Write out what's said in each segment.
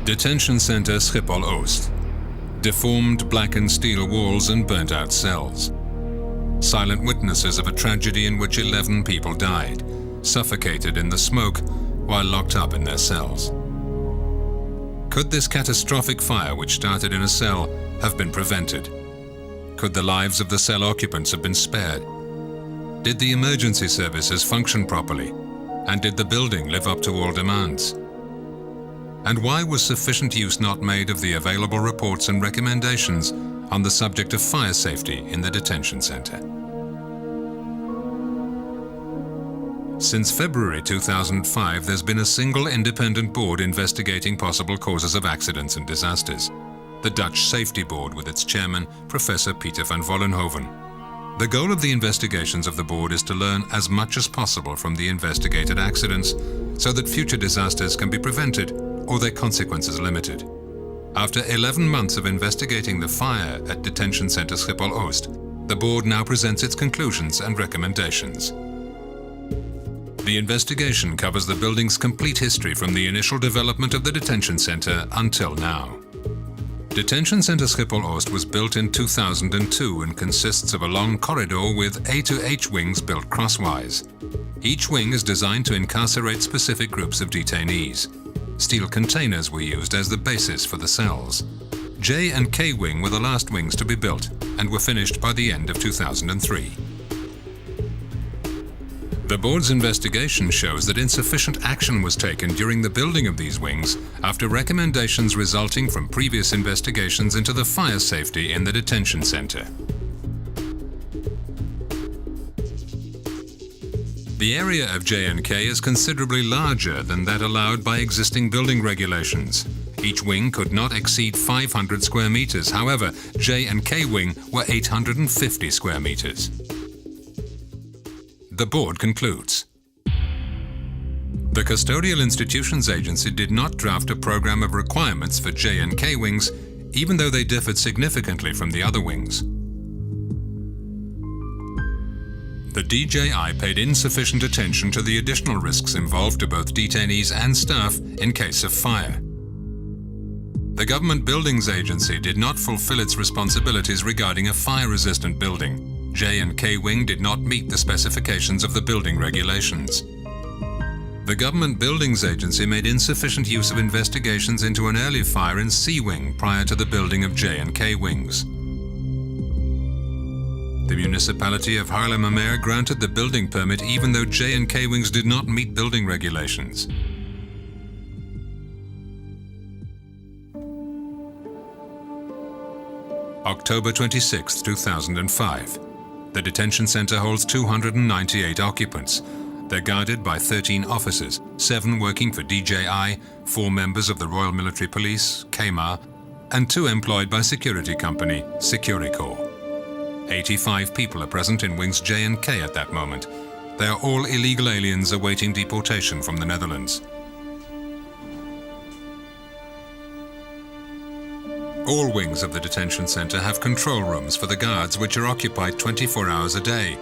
Detention Center Schiphol-Oost. Deformed, blackened steel walls and burnt-out cells. Silent witnesses of a tragedy in which 11 people died, suffocated in the smoke while locked up in their cells. Could this catastrophic fire, which started in a cell, have been prevented? Could the lives of the cell occupants have been spared? Did the emergency services function properly? And did the building live up to all demands? And why was sufficient use not made of the available reports and recommendations on the subject of fire safety in the detention center? Since February 2005, there's been a single independent board investigating possible causes of accidents and disasters. The Dutch Safety Board, with its chairman, Professor Peter van Vollenhoven. The goal of the investigations of the board is to learn as much as possible from the investigated accidents so that future disasters can be prevented or their consequences limited. After 11 months of investigating the fire at Detention Center Schiphol-Oost, the board now presents its conclusions and recommendations. The investigation covers the building's complete history from the initial development of the detention center until now. Detention Center Schiphol-Oost was built in 2002 and consists of a long corridor with A to H wings built crosswise. Each wing is designed to incarcerate specific groups of detainees. Steel containers were used as the basis for the cells. J and K wing were the last wings to be built and were finished by the end of 2003. The board's investigation shows that insufficient action was taken during the building of these wings after recommendations resulting from previous investigations into the fire safety in the detention center. The area of J and K is considerably larger than that allowed by existing building regulations. Each wing could not exceed 500 square meters. However, J and K wing were 850 square meters. The board concludes. The Custodial Institutions Agency did not draft a program of requirements for J and K wings, even though they differed significantly from the other wings. The DJI paid insufficient attention to the additional risks involved to both detainees and staff in case of fire. The Government Buildings Agency did not fulfill its responsibilities regarding a fire-resistant building. J and K wing did not meet the specifications of the building regulations. The Government Buildings Agency made insufficient use of investigations into an early fire in C wing prior to the building of J and K wings. The municipality of Haarlemmermeer granted the building permit even though J and K wings did not meet building regulations. October 26, 2005. The detention center holds 298 occupants. They're guarded by 13 officers, 7 working for DJI, 4 members of the Royal Military Police, KMA, and 2 employed by security company Securicor. 85 people are present in wings J and K at that moment. They are all illegal aliens awaiting deportation from the Netherlands. All wings of the detention center have control rooms for the guards which are occupied 24 hours a day,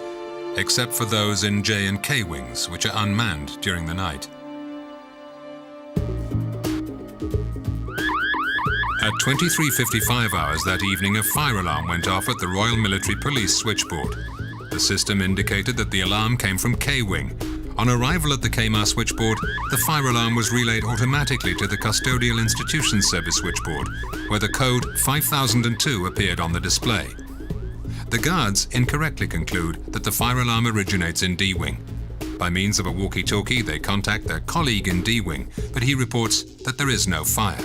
except for those in J and K wings, which are unmanned during the night. At 23:55 hours that evening, a fire alarm went off at the Royal Military Police switchboard. The system indicated that the alarm came from K wing. On arrival at the KMA switchboard, the fire alarm was relayed automatically to the Custodial Institutions Service switchboard, where the code 5002 appeared on the display. The guards incorrectly conclude that the fire alarm originates in D wing. By means of a walkie-talkie, they contact their colleague in D wing, but he reports that there is no fire.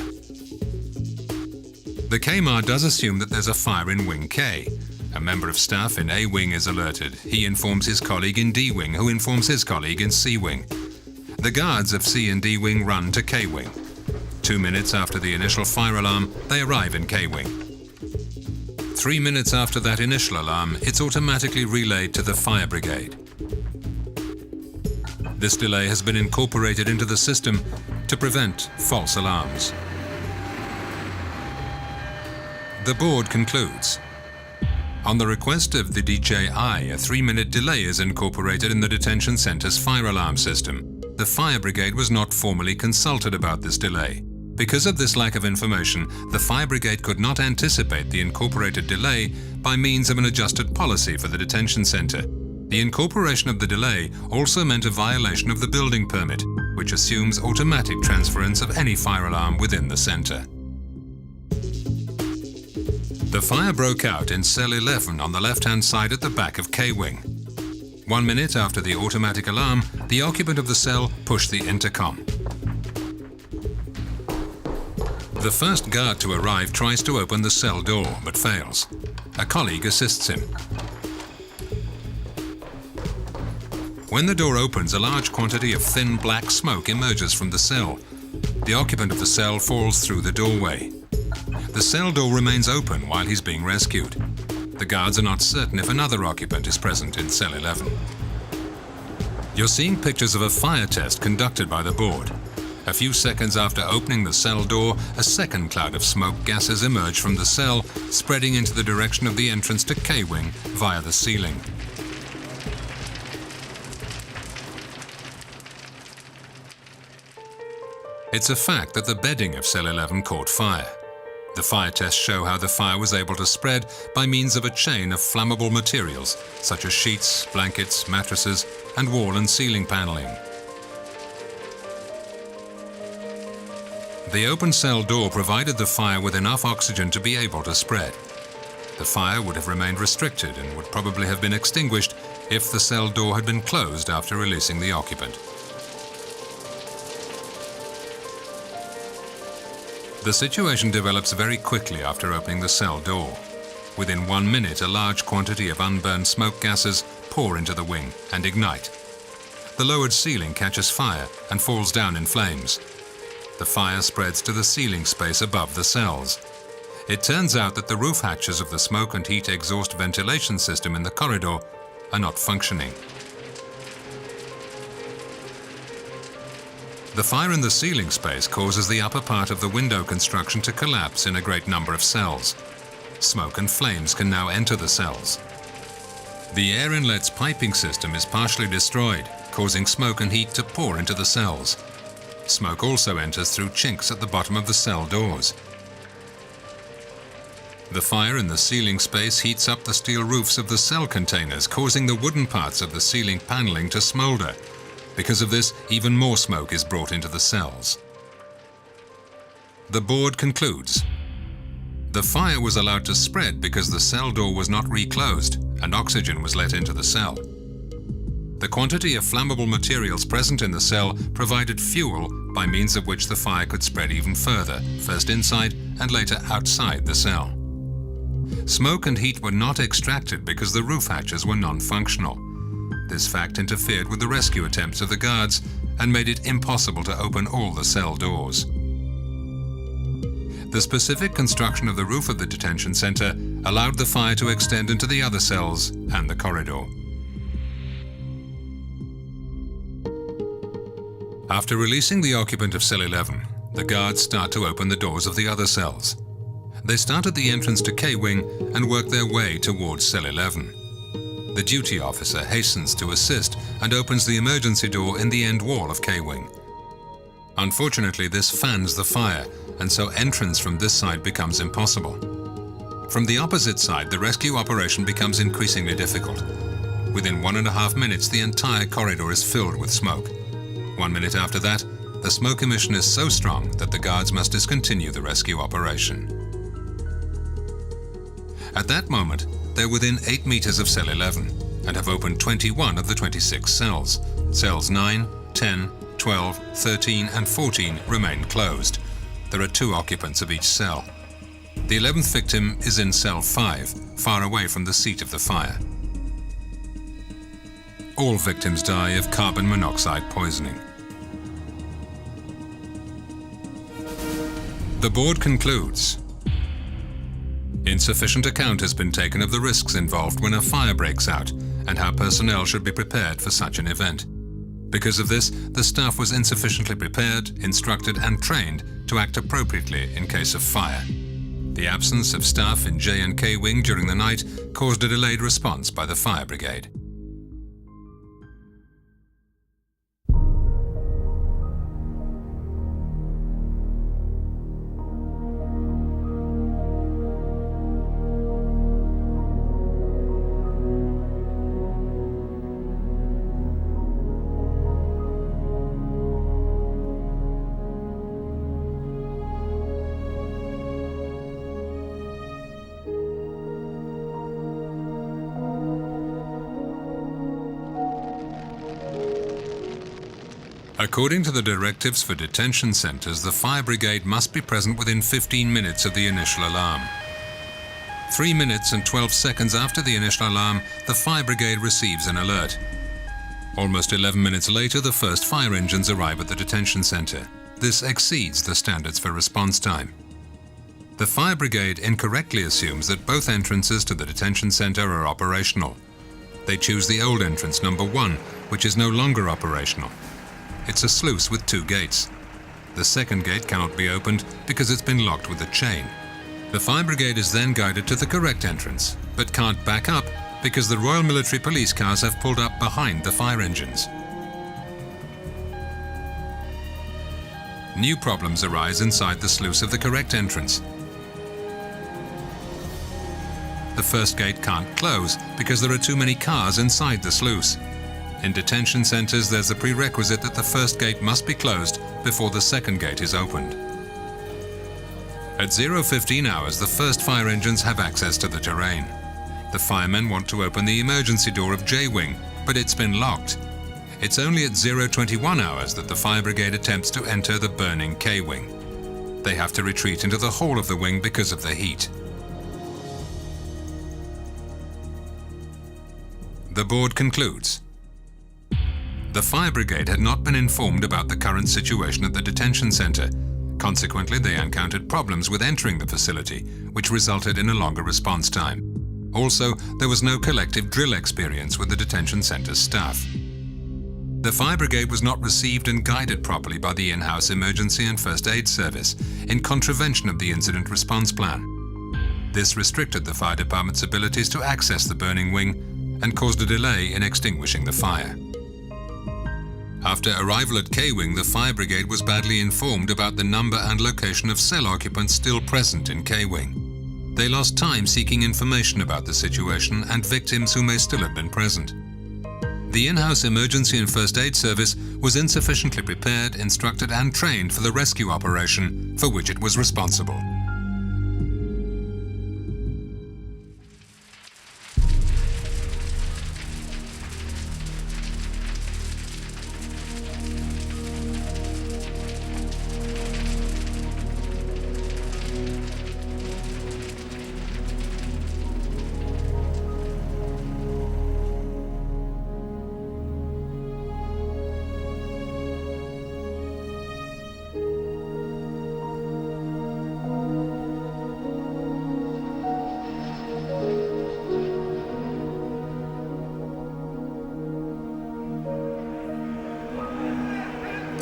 The KMA does assume that there's a fire in wing K. A member of staff in A wing is alerted. He informs his colleague in D wing, who informs his colleague in C wing. The guards of C and D wing run to K wing. 2 minutes after the initial fire alarm, they arrive in K wing. 3 minutes after that initial alarm, it's automatically relayed to the fire brigade. This delay has been incorporated into the system to prevent false alarms. The board concludes. On the request of the DJI, a 3-minute delay is incorporated in the detention center's fire alarm system. The fire brigade was not formally consulted about this delay. Because of this lack of information, the fire brigade could not anticipate the incorporated delay by means of an adjusted policy for the detention center. The incorporation of the delay also meant a violation of the building permit, which assumes automatic transference of any fire alarm within the center. The fire broke out in cell 11 on the left-hand side at the back of K-Wing. 1 minute after the automatic alarm, the occupant of the cell pushed the intercom. The first guard to arrive tries to open the cell door, but fails. A colleague assists him. When the door opens, a large quantity of thin black smoke emerges from the cell. The occupant of the cell falls through the doorway. The cell door remains open while he's being rescued. The guards are not certain if another occupant is present in cell 11. You're seeing pictures of a fire test conducted by the board. A few seconds after opening the cell door, a second cloud of smoke gases emerge from the cell, spreading into the direction of the entrance to K-Wing via the ceiling. It's a fact that the bedding of cell 11 caught fire. The fire tests show how the fire was able to spread by means of a chain of flammable materials, such as sheets, blankets, mattresses, and wall and ceiling paneling. The open cell door provided the fire with enough oxygen to be able to spread. The fire would have remained restricted and would probably have been extinguished if the cell door had been closed after releasing the occupant. The situation develops very quickly after opening the cell door. Within 1 minute, a large quantity of unburned smoke gases pour into the wing and ignite. The lowered ceiling catches fire and falls down in flames. The fire spreads to the ceiling space above the cells. It turns out that the roof hatches of the smoke and heat exhaust ventilation system in the corridor are not functioning. The fire in the ceiling space causes the upper part of the window construction to collapse in a great number of cells. Smoke and flames can now enter the cells. The air inlet's piping system is partially destroyed, causing smoke and heat to pour into the cells. Smoke also enters through chinks at the bottom of the cell doors. The fire in the ceiling space heats up the steel roofs of the cell containers, causing the wooden parts of the ceiling paneling to smolder. Because of this, even more smoke is brought into the cells. The board concludes, the fire was allowed to spread because the cell door was not reclosed and oxygen was let into the cell. The quantity of flammable materials present in the cell provided fuel by means of which the fire could spread even further, first inside and later outside the cell. Smoke and heat were not extracted because the roof hatches were non-functional. This fact interfered with the rescue attempts of the guards and made it impossible to open all the cell doors. The specific construction of the roof of the detention center allowed the fire to extend into the other cells and the corridor. After releasing the occupant of cell 11, the guards start to open the doors of the other cells. They start at the entrance to K-Wing and work their way towards cell 11. The duty officer hastens to assist and opens the emergency door in the end wall of K-Wing. Unfortunately, this fans the fire, and so entrance from this side becomes impossible. From the opposite side, the rescue operation becomes increasingly difficult. Within 1.5 minutes, the entire corridor is filled with smoke. 1 minute after that, the smoke emission is so strong that the guards must discontinue the rescue operation. At that moment, they're within 8 meters of cell 11 and have opened 21 of the 26 cells. Cells 9, 10, 12, 13 and 14 remain closed. There are 2 occupants of each cell. The 11th victim is in cell 5, far away from the seat of the fire. All victims die of carbon monoxide poisoning. The board concludes, insufficient account has been taken of the risks involved when a fire breaks out and how personnel should be prepared for such an event. Because of this, the staff was insufficiently prepared, instructed and trained to act appropriately in case of fire. The absence of staff in J and K Wing during the night caused a delayed response by the fire brigade. According to the directives for detention centres, the fire brigade must be present within 15 minutes of the initial alarm. 3 minutes and 12 seconds after the initial alarm, the fire brigade receives an alert. Almost 11 minutes later, the first fire engines arrive at the detention centre. This exceeds the standards for response time. The fire brigade incorrectly assumes that both entrances to the detention centre are operational. They choose the old entrance, number 1, which is no longer operational. It's a sluice with 2 gates. The second gate cannot be opened because it's been locked with a chain. The fire brigade is then guided to the correct entrance, but can't back up because the Royal Military Police cars have pulled up behind the fire engines. New problems arise inside the sluice of the correct entrance. The first gate can't close because there are too many cars inside the sluice. In detention centres, there's a prerequisite that the first gate must be closed before the second gate is opened. At 0:15 hours, the first fire engines have access to the terrain. The firemen want to open the emergency door of J-Wing, but it's been locked. It's only at 0:21 hours that the fire brigade attempts to enter the burning K-Wing. They have to retreat into the hall of the wing because of the heat. The board concludes. The fire brigade had not been informed about the current situation at the detention centre. Consequently, they encountered problems with entering the facility, which resulted in a longer response time. Also, there was no collective drill experience with the detention centre's staff. The fire brigade was not received and guided properly by the in-house emergency and first aid service, in contravention of the incident response plan. This restricted the fire department's abilities to access the burning wing and caused a delay in extinguishing the fire. After arrival at K-Wing, the fire brigade was badly informed about the number and location of cell occupants still present in K-Wing. They lost time seeking information about the situation and victims who may still have been present. The in-house emergency and first aid service was insufficiently prepared, instructed and trained for the rescue operation for which it was responsible.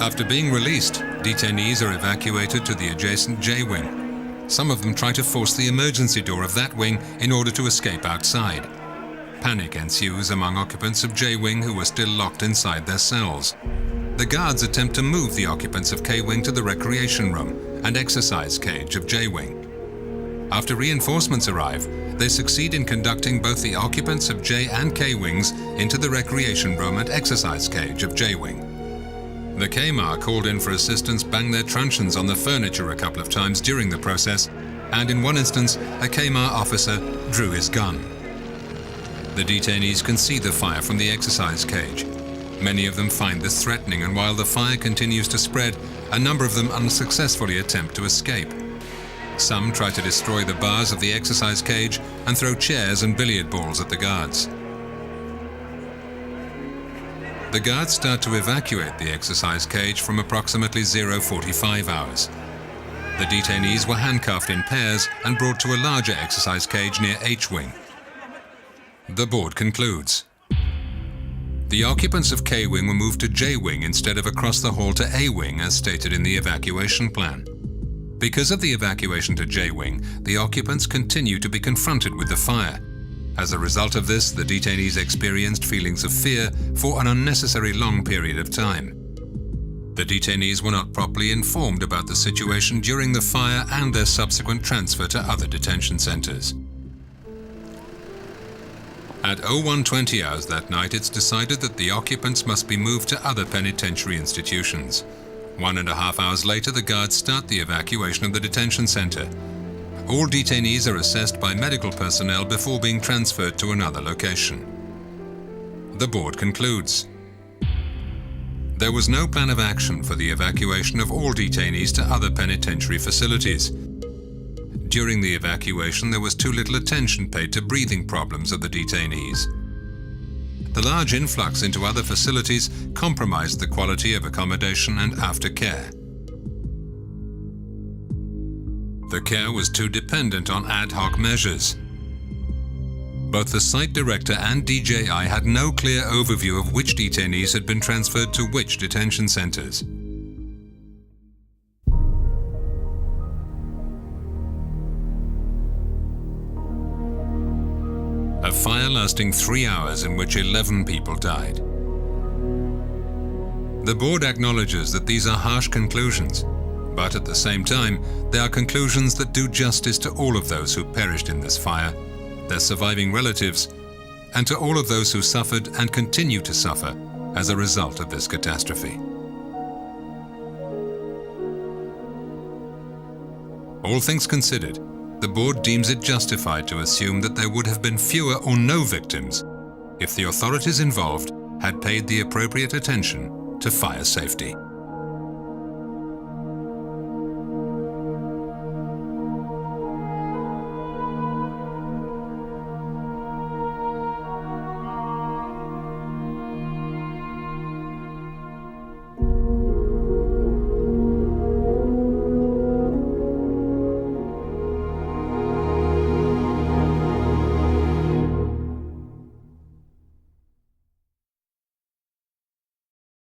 After being released, detainees are evacuated to the adjacent J-Wing. Some of them try to force the emergency door of that wing in order to escape outside. Panic ensues among occupants of J-Wing who are still locked inside their cells. The guards attempt to move the occupants of K-Wing to the recreation room and exercise cage of J-Wing. After reinforcements arrive, they succeed in conducting both the occupants of J and K-Wings into the recreation room and exercise cage of J-Wing. The KMAR called in for assistance banged their truncheons on the furniture a couple of times during the process, and in one instance, a KMAR officer drew his gun. The detainees can see the fire from the exercise cage. Many of them find this threatening, and while the fire continues to spread, a number of them unsuccessfully attempt to escape. Some try to destroy the bars of the exercise cage and throw chairs and billiard balls at the guards. The guards start to evacuate the exercise cage from approximately 0:45 hours. The detainees were handcuffed in pairs and brought to a larger exercise cage near H-Wing. The board concludes. The occupants of K-Wing were moved to J-Wing instead of across the hall to A-Wing as stated in the evacuation plan. Because of the evacuation to J-Wing, the occupants continue to be confronted with the fire. As a result of this, the detainees experienced feelings of fear for an unnecessary long period of time. The detainees were not properly informed about the situation during the fire and their subsequent transfer to other detention centres. At 01:20 hours that night, it's decided that the occupants must be moved to other penitentiary institutions. 1.5 hours later, the guards start the evacuation of the detention centre. All detainees are assessed by medical personnel before being transferred to another location. The board concludes. There was no plan of action for the evacuation of all detainees to other penitentiary facilities. During the evacuation, there was too little attention paid to breathing problems of the detainees. The large influx into other facilities compromised the quality of accommodation and aftercare. The care was too dependent on ad hoc measures. Both the site director and DJI had no clear overview of which detainees had been transferred to which detention centers. A fire lasting 3 hours in which 11 people died. The board acknowledges that these are harsh conclusions, but at the same time, they are conclusions that do justice to all of those who perished in this fire, their surviving relatives, and to all of those who suffered and continue to suffer as a result of this catastrophe. All things considered, the board deems it justified to assume that there would have been fewer or no victims if the authorities involved had paid the appropriate attention to fire safety.